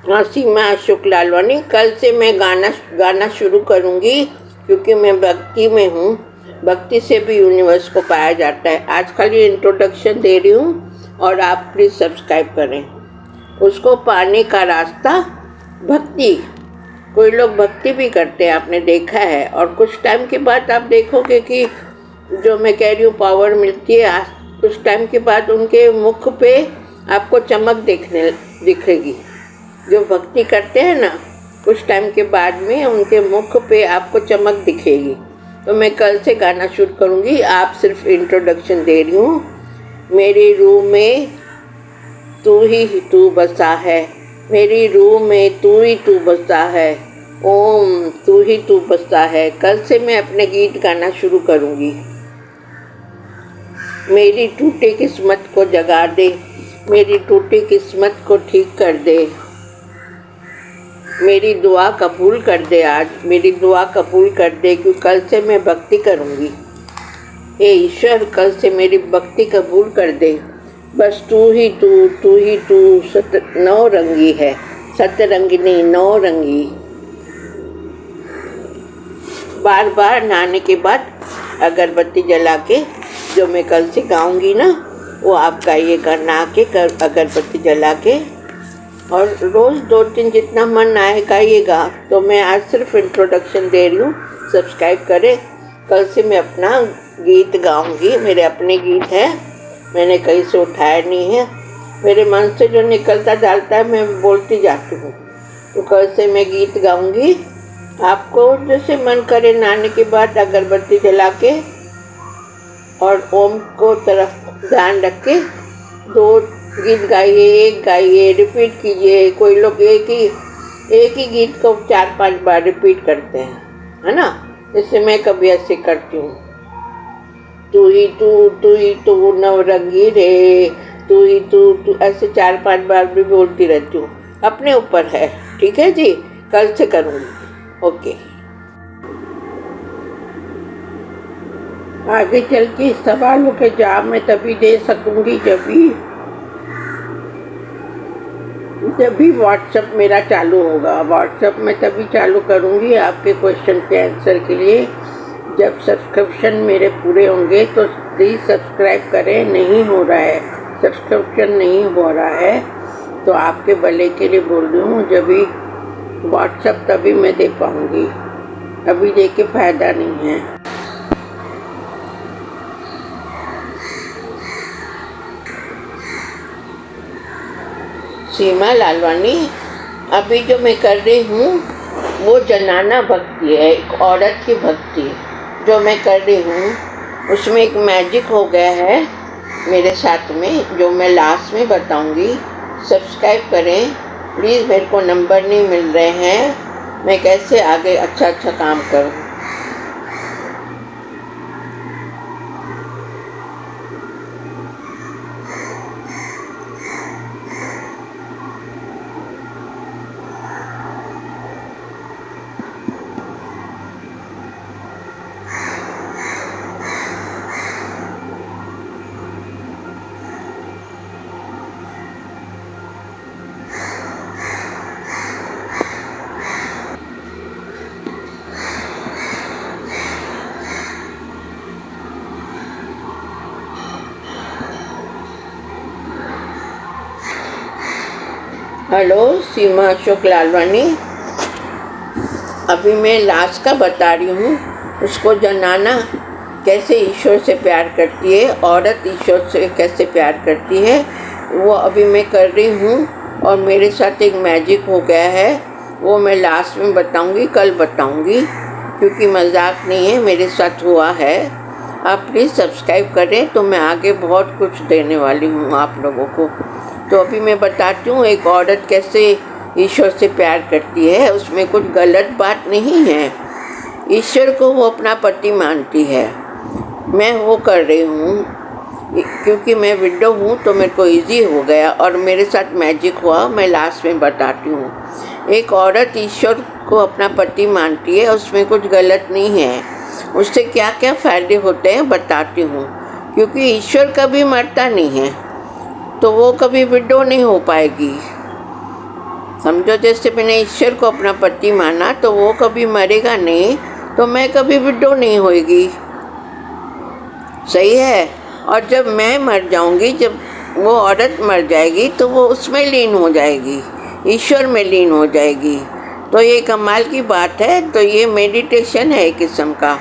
हाँ, सीमा अशोक लालवानी। कल से मैं गाना शुरू करूँगी क्योंकि मैं भक्ति में हूँ। भक्ति से भी यूनिवर्स को पाया जाता है। आज खाली इंट्रोडक्शन दे रही हूँ और आप प्लीज़ सब्सक्राइब करें। उसको पाने का रास्ता भक्ति। कोई लोग भक्ति भी करते हैं, आपने देखा है, और कुछ टाइम के बाद आप देखोगे कि जो मैं कह रही हूँ पावर मिलती है, कुछ टाइम के बाद उनके मुख पे आपको चमक दिखेगी। जो भक्ति करते हैं ना, कुछ टाइम के बाद में उनके मुख पे आपको चमक दिखेगी। तो मैं कल से गाना शुरू करूँगी, आप सिर्फ इंट्रोडक्शन दे रही हूँ। मेरी रूह में तू ही तू बसा है, मेरी रूह में तू ही तू बसा है, ओम तू ही तू बसा है। कल से मैं अपने गीत गाना शुरू करूँगी। मेरी टूटी किस्मत को जगा दे, मेरी टूटी किस्मत को ठीक कर दे, मेरी दुआ कबूल कर दे। आज मेरी दुआ कबूल कर दे क्योंकि कल से मैं भक्ति करूँगी। हे ईश्वर, कल से मेरी भक्ति कबूल कर दे। बस तू ही तू नौ रंगी है, सतरंगिनी नौ रंगी। बार बार नहाने के बाद अगरबत्ती जला के जो मैं कल से गाऊंगी ना, वो आप गाइएगा। नहा के अगरबत्ती जला के, और रोज़ 2-3 जितना मन आए गाइएगा। तो मैं आज सिर्फ इंट्रोडक्शन दे रही हूँ, सब्सक्राइब करें। कल से मैं अपना गीत गाऊंगी, मेरे अपने गीत हैं, मैंने कहीं से उठाया नहीं है। मेरे मन से जो निकलता डालता है मैं बोलती जाती हूँ। तो कल से मैं गीत गाऊंगी। आपको जैसे मन करे नहाने के बाद अगरबत्ती जला के और ओम को तरफ ध्यान रख के 2 गीत गाइए, एक गाइए, रिपीट कीजिए। कोई लोग एक ही गीत को 4-5 बार रिपीट करते हैं, है ना। जैसे मैं कभी ऐसे करती हूँ, तू ही तू नवरंगी रे, तू ही तू, ऐसे 4-5 बार भी बोलती रहती हूँ। अपने ऊपर है, ठीक है जी। कल से करूँगी, ओके। आगे चल के सवालों के जवाब मैं तभी दे सकूँगी जब भी व्हाट्सएप मेरा चालू होगा। व्हाट्सएप में तभी चालू करूँगी आपके क्वेश्चन के आंसर के लिए जब सब्सक्रिप्शन मेरे पूरे होंगे। तो प्लीज़ सब्सक्राइब करें। नहीं हो रहा है, सब्सक्रिप्शन नहीं हो रहा है, तो आपके भले के लिए बोल रही हूँ। जब भी व्हाट्सएप तभी मैं दे पाऊँगी, अभी दे के फ़ायदा नहीं है। सीमा लालवानी। अभी जो मैं कर रही हूँ वो जनाना भक्ति है, एक औरत की भक्ति जो मैं कर रही हूँ। उसमें एक मैजिक हो गया है मेरे साथ में, जो मैं लास्ट में बताऊँगी। सब्सक्राइब करें प्लीज़। मेरे को नंबर नहीं मिल रहे हैं, मैं कैसे आगे अच्छा काम करूँ। हेलो, सीमा अशोक लालवानी। अभी मैं लास्ट का बता रही हूँ। उसको जनाना कैसे ईश्वर से प्यार करती है, औरत ईश्वर से कैसे प्यार करती है, वो अभी मैं कर रही हूँ। और मेरे साथ एक मैजिक हो गया है, वो मैं लास्ट में बताऊँगी, कल बताऊँगी, क्योंकि मजाक नहीं है, मेरे साथ हुआ है। आप प्लीज़ सब्सक्राइब करें, तो मैं आगे बहुत कुछ देने वाली हूँ आप लोगों को। तो अभी मैं बताती हूँ एक औरत कैसे ईश्वर से प्यार करती है। उसमें कुछ गलत बात नहीं है। ईश्वर को वो अपना पति मानती है। मैं वो कर रही हूँ क्योंकि मैं विडो हूँ, तो मेरे को इजी हो गया और मेरे साथ मैजिक हुआ। मैं लास्ट में बताती हूँ। एक औरत ईश्वर को अपना पति मानती है, उसमें कुछ गलत नहीं है। उससे क्या क्या फ़ायदे होते हैं बताती हूँ। क्योंकि ईश्वर कभी मरता नहीं है, तो वो कभी विडो नहीं हो पाएगी। समझो, जैसे मैंने ईश्वर को अपना पति माना तो वो कभी मरेगा नहीं, तो मैं कभी विडो नहीं होएगी। सही है। और जब मैं मर जाऊंगी, जब वो औरत मर जाएगी, तो वो उसमें लीन हो जाएगी, ईश्वर में लीन हो जाएगी। तो ये कमाल की बात है। तो ये मेडिटेशन है एक किस्म का।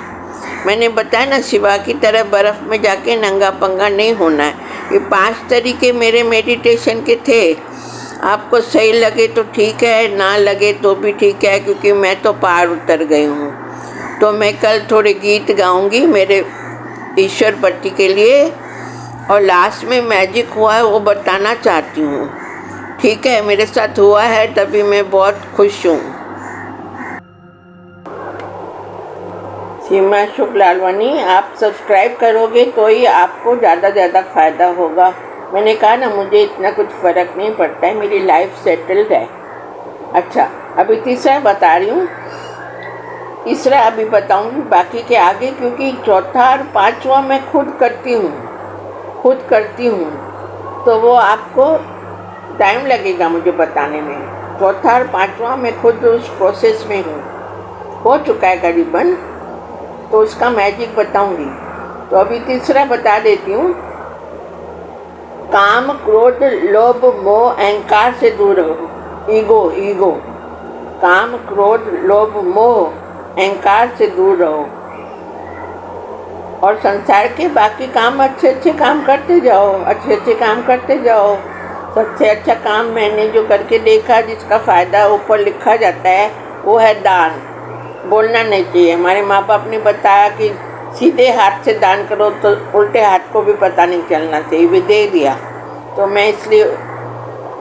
मैंने बताया ना, शिवा की तरह बर्फ़ में जाके नंगा पंगा नहीं होना है। ये 5 तरीके मेरे मेडिटेशन के थे। आपको सही लगे तो ठीक है, ना लगे तो भी ठीक है, क्योंकि मैं तो पार उतर गई हूँ। तो मैं कल थोड़े गीत गाऊंगी मेरे ईश्वर पति के लिए, और लास्ट में मैजिक हुआ है वो बताना चाहती हूँ। ठीक है, मेरे साथ हुआ है, तभी मैं बहुत खुश हूँ। सीमा शुक्ल लालवानी, आप सब्सक्राइब करोगे तो ही आपको ज़्यादा फ़ायदा होगा। मैंने कहा ना, मुझे इतना कुछ फ़र्क नहीं पड़ता है, मेरी लाइफ सेटल्ड है। अच्छा, अभी तीसरा बता रही हूँ। तीसरा अभी बताऊँगी, बाकी के आगे, क्योंकि चौथा और पाँचवा मैं खुद करती हूँ, तो वो आपको टाइम लगेगा मुझे बताने में। चौथा और पाँचवा मैं खुद उस प्रोसेस में हूँ, हो चुका है करीबन, तो उसका मैजिक बताऊंगी। तो अभी तीसरा बता देती हूँ। काम, क्रोध, लोभ, मोह, अहंकार से दूर रहो। ईगो। काम, क्रोध, लोभ, मोह, अहंकार से दूर रहो, और संसार के बाकी काम अच्छे काम करते जाओ, अच्छे काम करते जाओ। सबसे अच्छा काम मैंने जो करके देखा, जिसका फ़ायदा ऊपर लिखा जाता है, वो है दान। बोलना नहीं चाहिए। हमारे माँ बाप ने बताया कि सीधे हाथ से दान करो, तो उल्टे हाथ को भी पता नहीं चलना चाहिए, भी दे दिया। तो मैं इसलिए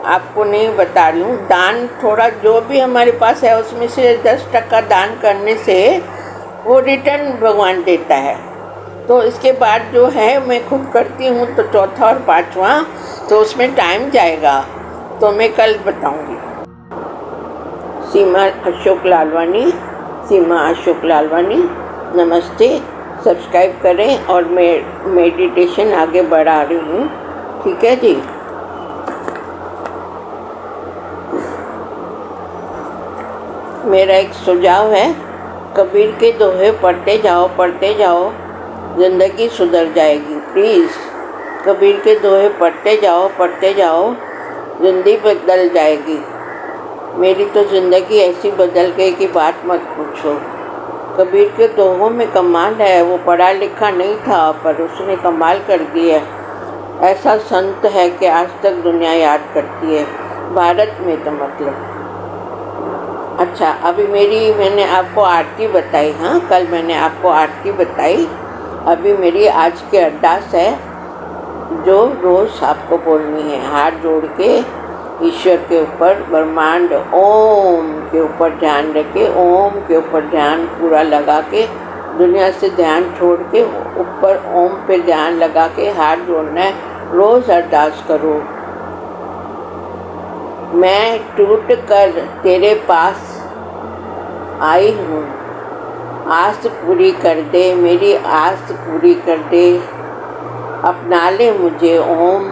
आपको नहीं बता रही हूँ। दान थोड़ा जो भी हमारे पास है उसमें से 10% दान करने से वो रिटर्न भगवान देता है। तो इसके बाद जो है मैं खुद करती हूँ, तो चौथा और पाँचवा, तो उसमें टाइम जाएगा, तो मैं कल बताऊँगी। सीमा अशोक लालवानी, नमस्ते। सब्सक्राइब करें, और मैं मेडिटेशन आगे बढ़ा रही हूँ। ठीक है जी। मेरा एक सुझाव है, कबीर के दोहे पढ़ते जाओ, ज़िंदगी सुधर जाएगी। प्लीज़, कबीर के दोहे पढ़ते जाओ, ज़िंदगी बदल जाएगी। मेरी तो ज़िंदगी ऐसी बदल गई कि बात मत पूछो। कबीर के दोहों में कमाल है। वो पढ़ा लिखा नहीं था, पर उसने कमाल कर दी है। ऐसा संत है कि आज तक दुनिया याद करती है, भारत में तो मतलब। अच्छा, अभी मैंने आपको आरती बताई। हाँ, कल मैंने आपको आरती बताई। अभी मेरी आज की अरदास है, जो रोज़ आपको बोलनी है, हाथ जोड़ के ईश्वर के ऊपर, ब्रह्मांड ओम के ऊपर ध्यान रखे, ओम के ऊपर ध्यान पूरा लगा के, दुनिया से ध्यान छोड़ के ऊपर ओम पे ध्यान लगा के हाथ जोड़ना है। रोज़ अरदास करो। मैं टूट कर तेरे पास आई हूँ, आस पूरी कर दे, मेरी आस पूरी कर दे, अपना ले मुझे ओम,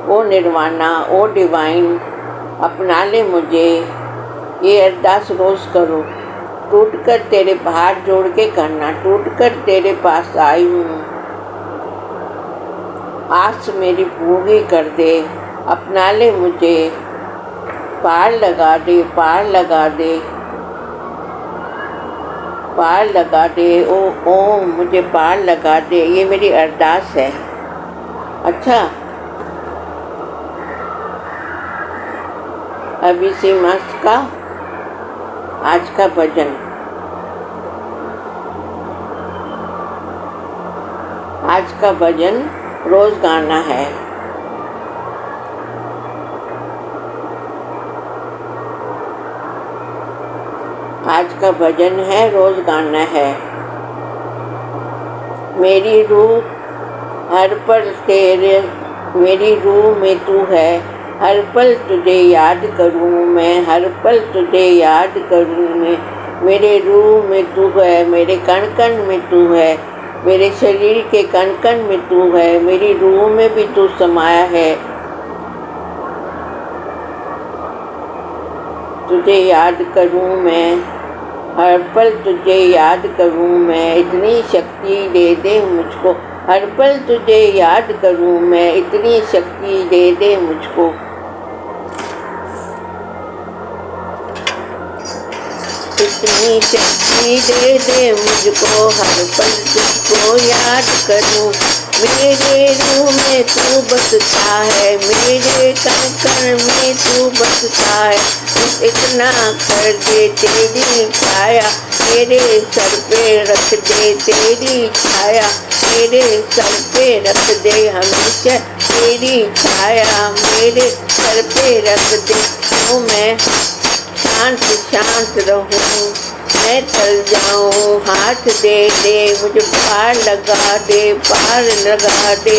ओ निर्वाणा, ओ डिवाइन, अपना ले मुझे। ये अरदास रोज़ करो। टूट कर तेरे हाथ जोड़ के करना, टूट कर तेरे पास आई हूँ, आस मेरी पूरी कर दे, अपना ले मुझे, पार लगा दे, पार लगा दे, पार लगा दे, ओम मुझे पार लगा दे। ये मेरी अरदास है। अच्छा, अब इसी मास का आज का भजन। आज का भजन रोज़ गाना है। आज का भजन है, रोज़ गाना है। मेरी रूह हर पल तेरे, मेरी रूह में तू है, हर पल तुझे याद करूँ मैं, हर पल तुझे याद करूँ मैं। मेरे रूह में तू है, मेरे कण कण में तू है, मेरे शरीर के कण कण में तू है, मेरी रूह में भी तू समाया है। तुझे याद करूं मैं, हर पल तुझे याद करूं मैं, इतनी शक्ति दे दे मुझको। हर पल तुझे याद करूं मैं, इतनी शक्ति दे दे मुझको। इतनी शक्ति दे दे मुझको, हर पल तुझको याद करूं। मेरे रूह में तू बसता है, मेरे कण कण में तू बसता है। इतना कर दे तेरी छाया, मेरे सर पे रख दे तेरी छाया, मेरे सर पे रख दे हमेशा तेरी छाया, मेरे सर पे रख दे। तो मैं शांत शांत रहूं, मैं चल जाऊं, हाथ दे दे मुझे, पार लगा दे, पार लगा दे।